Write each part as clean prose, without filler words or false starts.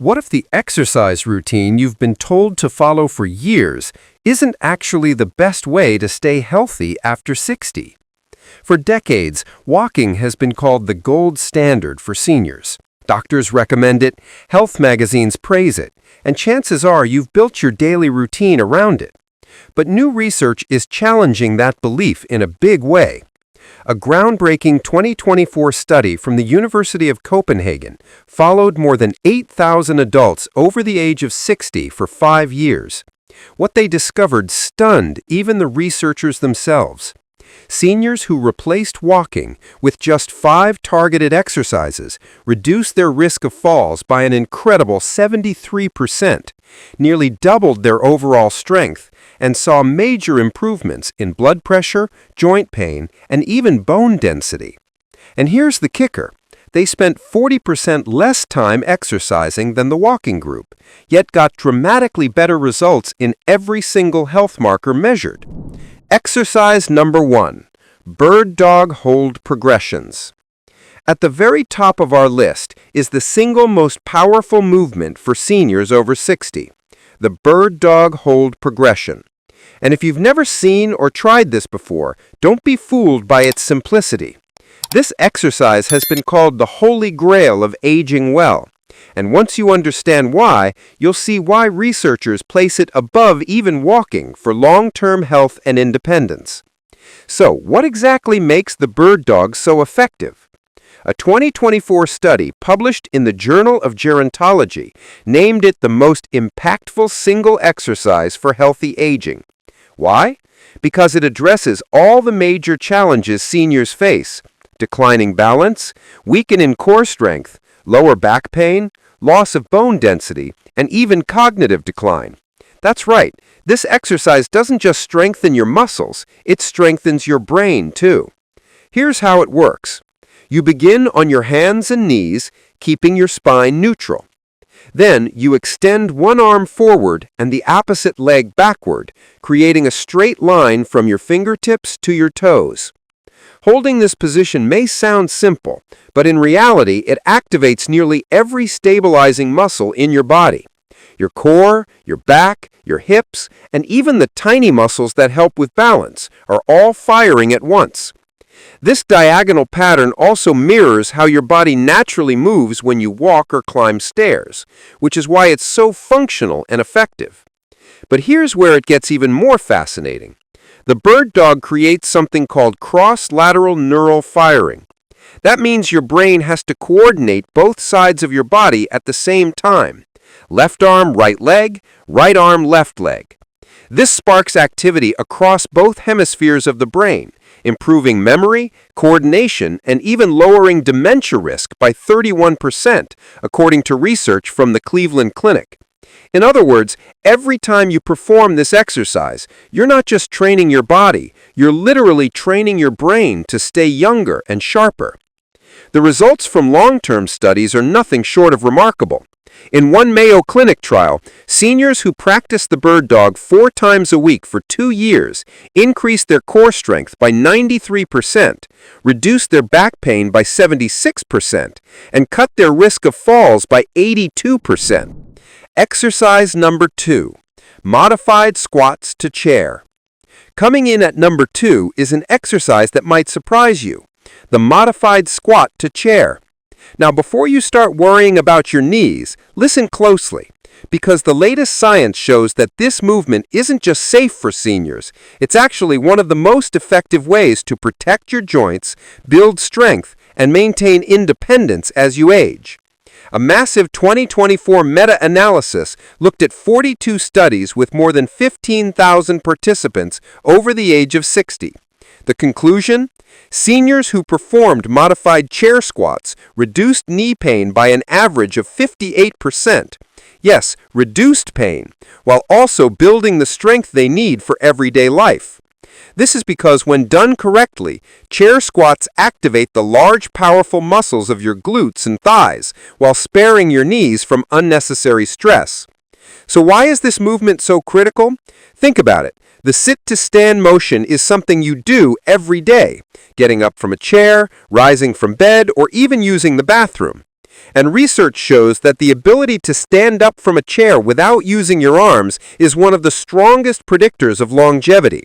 What if the exercise routine you've been told to follow for years isn't actually the best way to stay healthy after 60? For decades, walking has been called the gold standard for seniors. Doctors recommend it, health magazines praise it, and chances are you've built your daily routine around it. But new research is challenging that belief in a big way. A groundbreaking 2024 study from the University of Copenhagen followed more than 8,000 adults over the age of 60 for 5 years. What they discovered stunned even the researchers themselves. Seniors who replaced walking with just 5 targeted exercises reduced their risk of falls by an incredible 73%, nearly doubled their overall strength, and saw major improvements in blood pressure, joint pain, and even bone density. And here's the kicker. They spent 40% less time exercising than the walking group, yet got dramatically better results in every single health marker measured. Exercise number 1. Bird dog hold progressions. At the very top of our list is the single most powerful movement for seniors over 60, the bird dog hold progression. And if you've never seen or tried this before, don't be fooled by its simplicity. This exercise has been called the holy grail of aging well. And once you understand why, you'll see why researchers place it above even walking for long-term health and independence. So, what exactly makes the bird dog so effective? A 2024 study published in the Journal of Gerontology named it the most impactful single exercise for healthy aging. Why? Because it addresses all the major challenges seniors face: declining balance, weakening core strength, lower back pain, loss of bone density, and even cognitive decline. That's right, this exercise doesn't just strengthen your muscles, it strengthens your brain too. Here's how it works. You begin on your hands and knees, keeping your spine neutral. Then you extend one arm forward and the opposite leg backward, creating a straight line from your fingertips to your toes. Holding this position may sound simple, but in reality it activates nearly every stabilizing muscle in your body. Your core, your back, your hips, and even the tiny muscles that help with balance are all firing at once. This diagonal pattern also mirrors how your body naturally moves when you walk or climb stairs, which is why it's so functional and effective. But here's where it gets even more fascinating. The bird dog creates something called cross-lateral neural firing. That means your brain has to coordinate both sides of your body at the same time. Left arm, right leg, right arm, left leg. This sparks activity across both hemispheres of the brain, improving memory, coordination, and even lowering dementia risk by 31%, according to research from the Cleveland Clinic. In other words, every time you perform this exercise, you're not just training your body, you're literally training your brain to stay younger and sharper. The results from long-term studies are nothing short of remarkable. In one Mayo Clinic trial, seniors who practiced the bird dog 4 times a week for 2 years increased their core strength by 93%, reduced their back pain by 76%, and cut their risk of falls by 82%. Exercise number 2. Modified squats to chair. Coming in at number 2 is an exercise that might surprise you: the modified squat to chair. Now, before you start worrying about your knees, listen closely, because the latest science shows that this movement isn't just safe for seniors, it's actually one of the most effective ways to protect your joints, build strength, and maintain independence as you age. A massive 2024 meta-analysis looked at 42 studies with more than 15,000 participants over the age of 60. The conclusion? Seniors who performed modified chair squats reduced knee pain by an average of 58%. Yes, reduced pain, while also building the strength they need for everyday life. This is because when done correctly, chair squats activate the large, powerful muscles of your glutes and thighs, while sparing your knees from unnecessary stress. So why is this movement so critical? Think about it. The sit-to-stand motion is something you do every day, getting up from a chair, rising from bed, or even using the bathroom. And research shows that the ability to stand up from a chair without using your arms is one of the strongest predictors of longevity.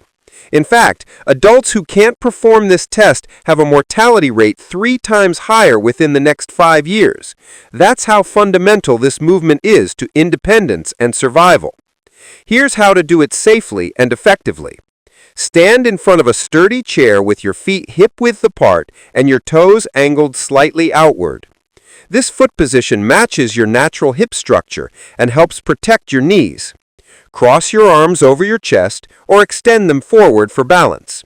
In fact, adults who can't perform this test have a mortality rate 3 times higher within the next 5 years. That's how fundamental this movement is to independence and survival. Here's how to do it safely and effectively. Stand in front of a sturdy chair with your feet hip-width apart and your toes angled slightly outward. This foot position matches your natural hip structure and helps protect your knees. Cross your arms over your chest or extend them forward for balance.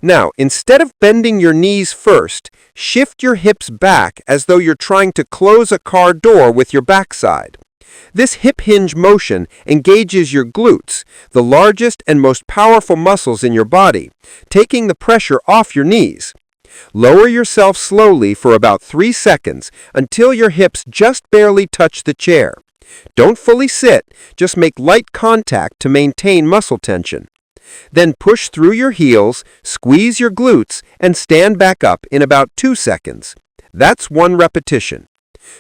Now, instead of bending your knees first, shift your hips back as though you're trying to close a car door with your backside. This hip hinge motion engages your glutes, the largest and most powerful muscles in your body, taking the pressure off your knees. Lower yourself slowly for about 3 seconds until your hips just barely touch the chair. Don't fully sit, just make light contact to maintain muscle tension. Then push through your heels, squeeze your glutes, and stand back up in about 2 seconds. That's 1 repetition.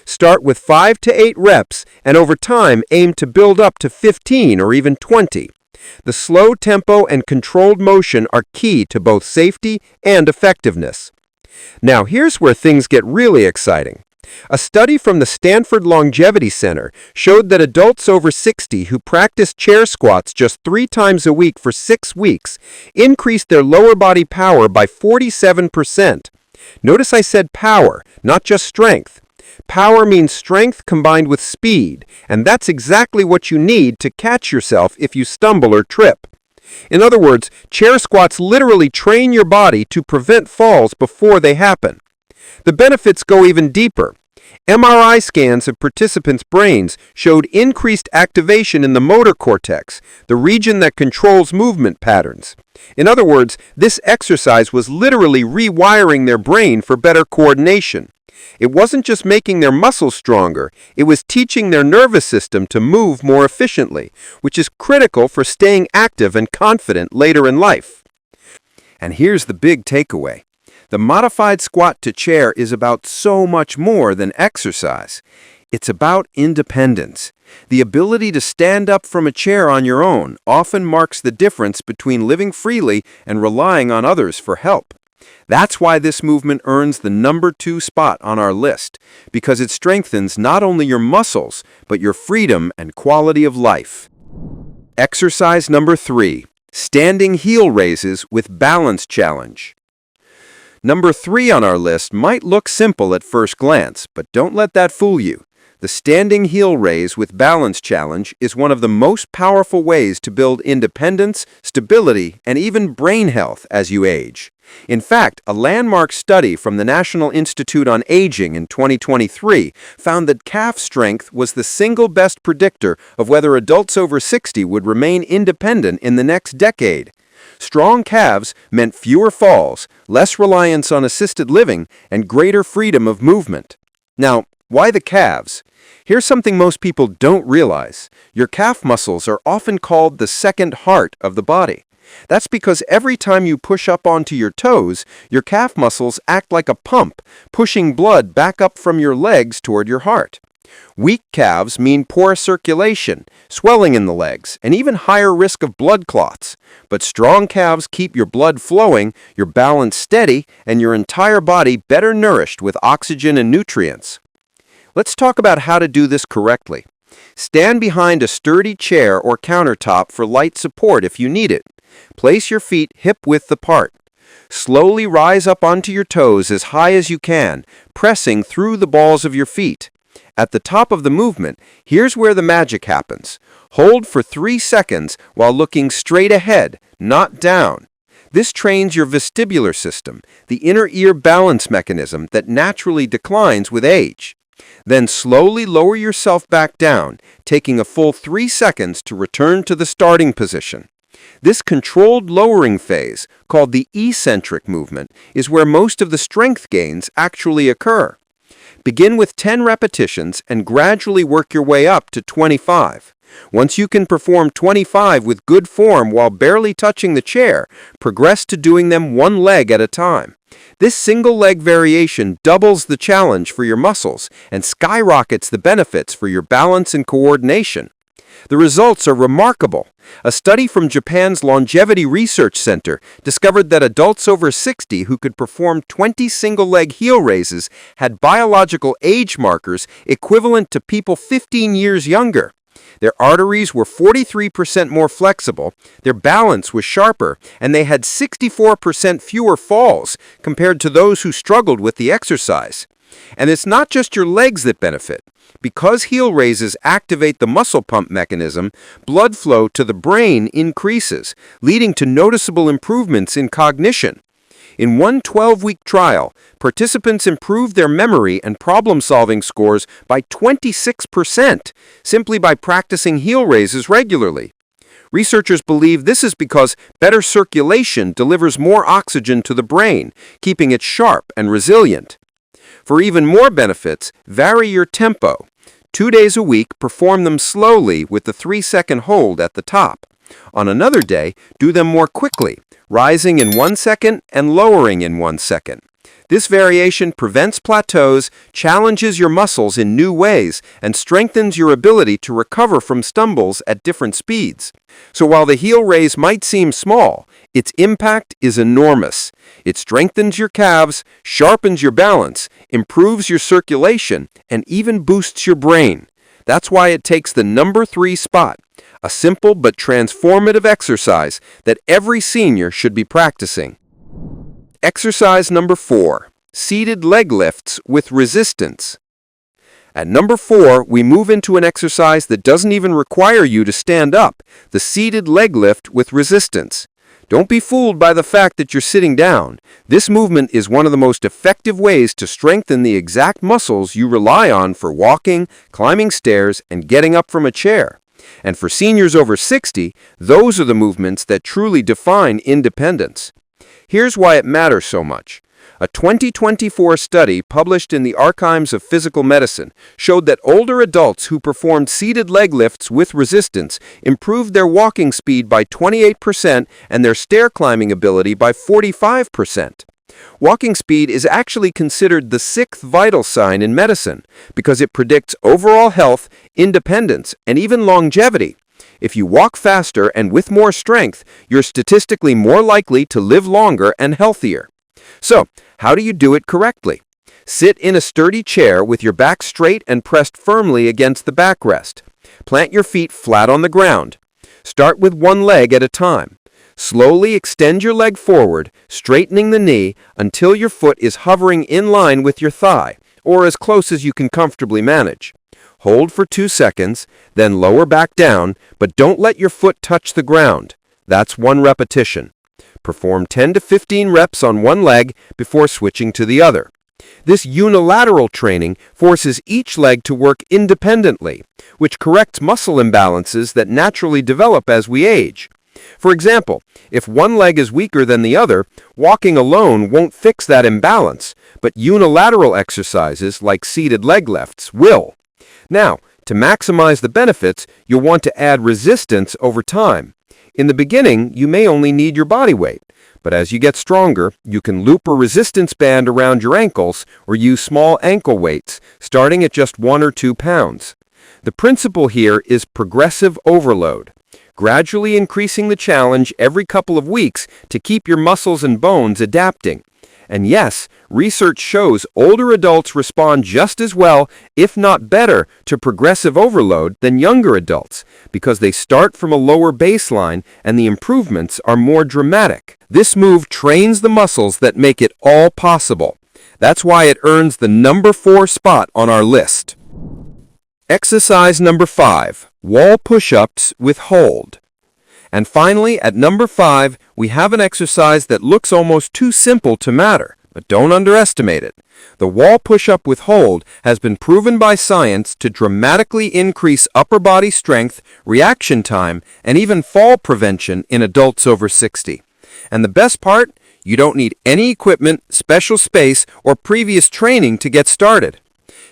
Start with 5 to 8 reps, and over time aim to build up to 15 or even 20. The slow tempo and controlled motion are key to both safety and effectiveness. Now here's where things get really exciting. A study from the Stanford Longevity Center showed that adults over 60 who practiced chair squats just 3 times a week for 6 weeks increased their lower body power by 47%. Notice I said power, not just strength. Power means strength combined with speed, and that's exactly what you need to catch yourself if you stumble or trip. In other words, chair squats literally train your body to prevent falls before they happen. The benefits go even deeper. MRI scans of participants' brains showed increased activation in the motor cortex, the region that controls movement patterns. In other words, this exercise was literally rewiring their brain for better coordination. It wasn't just making their muscles stronger, it was teaching their nervous system to move more efficiently, which is critical for staying active and confident later in life. And here's the big takeaway. The modified squat to chair is about so much more than exercise. It's about independence. The ability to stand up from a chair on your own often marks the difference between living freely and relying on others for help. That's why this movement earns the number 2 spot on our list, because it strengthens not only your muscles, but your freedom and quality of life. Exercise number 3, standing heel raises with balance challenge. Number 3 on our list might look simple at first glance, but don't let that fool you. The standing heel raise with balance challenge is one of the most powerful ways to build independence, stability, and even brain health as you age. In fact, a landmark study from the National Institute on Aging in 2023 found that calf strength was the single best predictor of whether adults over 60 would remain independent in the next decade. Strong calves meant fewer falls, less reliance on assisted living, and greater freedom of movement. Now, why the calves? Here's something most people don't realize. Your calf muscles are often called the second heart of the body. That's because every time you push up onto your toes, your calf muscles act like a pump, pushing blood back up from your legs toward your heart. Weak calves mean poor circulation, swelling in the legs, and even higher risk of blood clots. But strong calves keep your blood flowing, your balance steady, and your entire body better nourished with oxygen and nutrients. Let's talk about how to do this correctly. Stand behind a sturdy chair or countertop for light support if you need it. Place your feet hip-width apart. Slowly rise up onto your toes as high as you can, pressing through the balls of your feet. At the top of the movement, here's where the magic happens. Hold for 3 seconds while looking straight ahead, not down. This trains your vestibular system, the inner ear balance mechanism that naturally declines with age. Then slowly lower yourself back down, taking a full 3 seconds to return to the starting position. This controlled lowering phase, called the eccentric movement, is where most of the strength gains actually occur. Begin with 10 repetitions and gradually work your way up to 25. Once you can perform 25 with good form while barely touching the chair, progress to doing them one leg at a time. This single leg variation doubles the challenge for your muscles and skyrockets the benefits for your balance and coordination. The results are remarkable. A study from Japan's Longevity Research Center discovered that adults over 60 who could perform 20 single-leg heel raises had biological age markers equivalent to people 15 years younger. Their arteries were 43% more flexible, their balance was sharper, and they had 64% fewer falls compared to those who struggled with the exercise. And it's not just your legs that benefit. Because heel raises activate the muscle pump mechanism, blood flow to the brain increases, leading to noticeable improvements in cognition. In one 12-week trial, participants improved their memory and problem-solving scores by 26% simply by practicing heel raises regularly. Researchers believe this is because better circulation delivers more oxygen to the brain, keeping it sharp and resilient. For even more benefits, vary your tempo. 2 days a week, perform them slowly with the 3-second hold at the top. On another day, do them more quickly, rising in 1 second and lowering in 1 second. This variation prevents plateaus, challenges your muscles in new ways, and strengthens your ability to recover from stumbles at different speeds. So while the heel raise might seem small, its impact is enormous. It strengthens your calves, sharpens your balance, improves your circulation, and even boosts your brain. That's why it takes the number 3 spot, a simple but transformative exercise that every senior should be practicing. Exercise number 4, seated leg lifts with resistance. At number 4, we move into an exercise that doesn't even require you to stand up, the seated leg lift with resistance. Don't be fooled by the fact that you're sitting down. This movement is one of the most effective ways to strengthen the exact muscles you rely on for walking, climbing stairs, and getting up from a chair. And for seniors over 60, those are the movements that truly define independence. Here's why it matters so much. A 2024 study published in the Archives of Physical Medicine showed that older adults who performed seated leg lifts with resistance improved their walking speed by 28% and their stair climbing ability by 45%. Walking speed is actually considered the 6th vital sign in medicine because it predicts overall health, independence, and even longevity. If you walk faster and with more strength, you're statistically more likely to live longer and healthier. So, how do you do it correctly? Sit in a sturdy chair with your back straight and pressed firmly against the backrest. Plant your feet flat on the ground. Start with one leg at a time. Slowly extend your leg forward, straightening the knee until your foot is hovering in line with your thigh, or as close as you can comfortably manage. Hold for 2 seconds, then lower back down, but don't let your foot touch the ground. That's 1 repetition. Perform 10 to 15 reps on one leg before switching to the other. This unilateral training forces each leg to work independently, which corrects muscle imbalances that naturally develop as we age. For example, if one leg is weaker than the other, walking alone won't fix that imbalance, but unilateral exercises like seated leg lifts will. Now, to maximize the benefits, you'll want to add resistance over time. In the beginning, you may only need your body weight, but as you get stronger, you can loop a resistance band around your ankles or use small ankle weights, starting at just 1 or 2 pounds. The principle here is progressive overload, gradually increasing the challenge every couple of weeks to keep your muscles and bones adapting. And yes, research shows older adults respond just as well, if not better, to progressive overload than younger adults, because they start from a lower baseline and the improvements are more dramatic. This move trains the muscles that make it all possible. That's why it earns the number 4 spot on our list. Exercise number 5, wall push-ups with hold. And finally, at number 5, we have an exercise that looks almost too simple to matter, but don't underestimate it. The wall push-up with hold has been proven by science to dramatically increase upper body strength, reaction time, and even fall prevention in adults over 60. And the best part? You don't need any equipment, special space, or previous training to get started.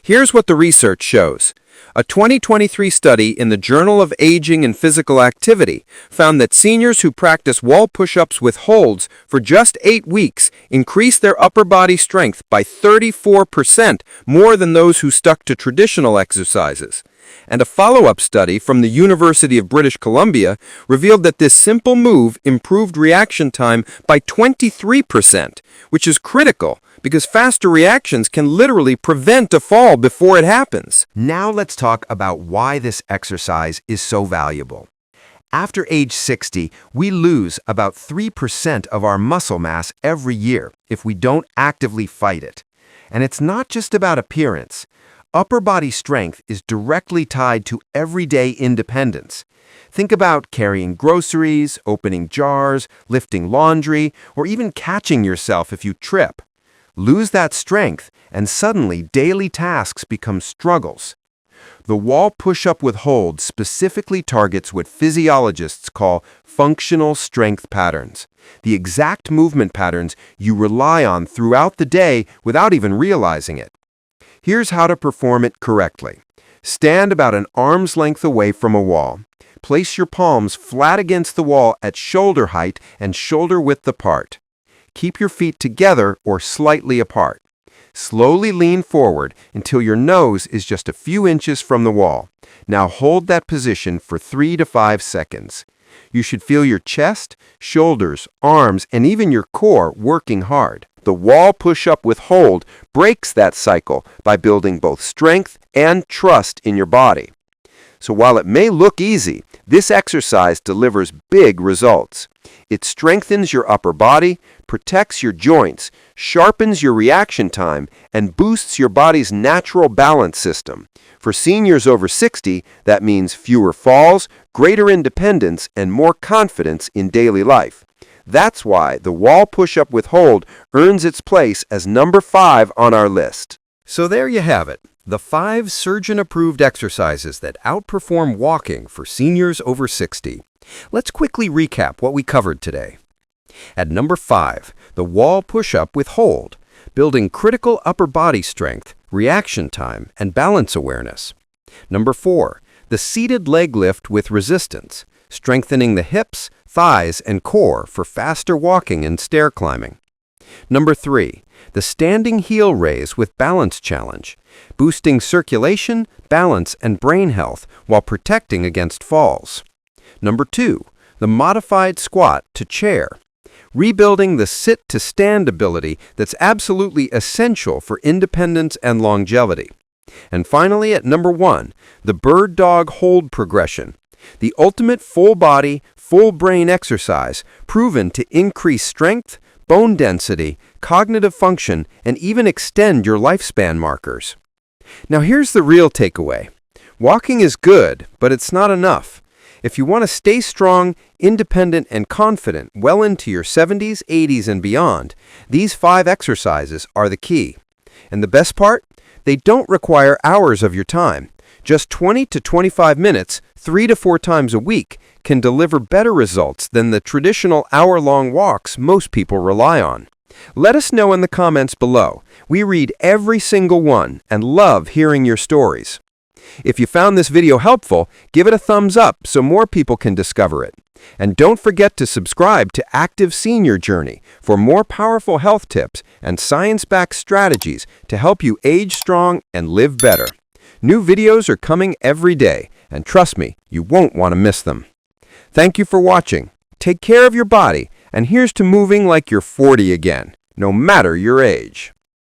Here's what the research shows. A 2023 study in the Journal of Aging and Physical Activity found that seniors who practice wall push-ups with holds for just 8 weeks increased their upper body strength by 34% more than those who stuck to traditional exercises. And a follow-up study from the University of British Columbia revealed that this simple move improved reaction time by 23%, which is critical because faster reactions can literally prevent a fall before it happens. Now let's talk about why this exercise is so valuable. After age 60, we lose about 3% of our muscle mass every year if we don't actively fight it. And it's not just about appearance. Upper body strength is directly tied to everyday independence. Think about carrying groceries, opening jars, lifting laundry, or even catching yourself if you trip. Lose that strength, and suddenly daily tasks become struggles. The wall push-up with hold specifically targets what physiologists call functional strength patterns, the exact movement patterns you rely on throughout the day without even realizing it. Here's how to perform it correctly. Stand about an arm's length away from a wall. Place your palms flat against the wall at shoulder height and shoulder width apart. Keep your feet together or slightly apart. Slowly lean forward until your nose is just a few inches from the wall. Now hold that position for 3 to 5 seconds. You should feel your chest, shoulders, arms, and even your core working hard. The wall push-up with hold breaks that cycle by building both strength and trust in your body. So while it may look easy, this exercise delivers big results. It strengthens your upper body, protects your joints, sharpens your reaction time, and boosts your body's natural balance system. For seniors over 60, that means fewer falls, greater independence, and more confidence in daily life. That's why the wall push-up with hold earns its place as number 5 on our list. So there you have it, the 5 surgeon-approved exercises that outperform walking for seniors over 60. Let's quickly recap what we covered today. At number 5, the wall push-up with hold, building critical upper body strength, reaction time, and balance awareness. Number 4, the seated leg lift with resistance, strengthening the hips, thighs, and core for faster walking and stair climbing. Number 3, the standing heel raise with balance challenge, boosting circulation, balance, and brain health while protecting against falls. Number 2, the modified squat to chair, rebuilding the sit-to-stand ability that's absolutely essential for independence and longevity. And finally, at number 1, the bird dog hold progression, the ultimate full-body, full-brain exercise proven to increase strength, bone density, cognitive function, and even extend your lifespan markers. Now here's the real takeaway. Walking is good, but it's not enough. If you want to stay strong, independent, and confident well into your 70s, 80s, and beyond, these 5 exercises are the key. And the best part? They don't require hours of your time. Just 20 to 25 minutes, 3 to 4 times a week, can deliver better results than the traditional hour-long walks most people rely on. Let us know in the comments below. We read every single one and love hearing your stories. If you found this video helpful, give it a thumbs up so more people can discover it. And don't forget to subscribe to Active Senior Journey for more powerful health tips and science-backed strategies to help you age strong and live better. New videos are coming every day, and trust me, you won't want to miss them. Thank you for watching. Take care of your body, and here's to moving like you're 40 again, no matter your age.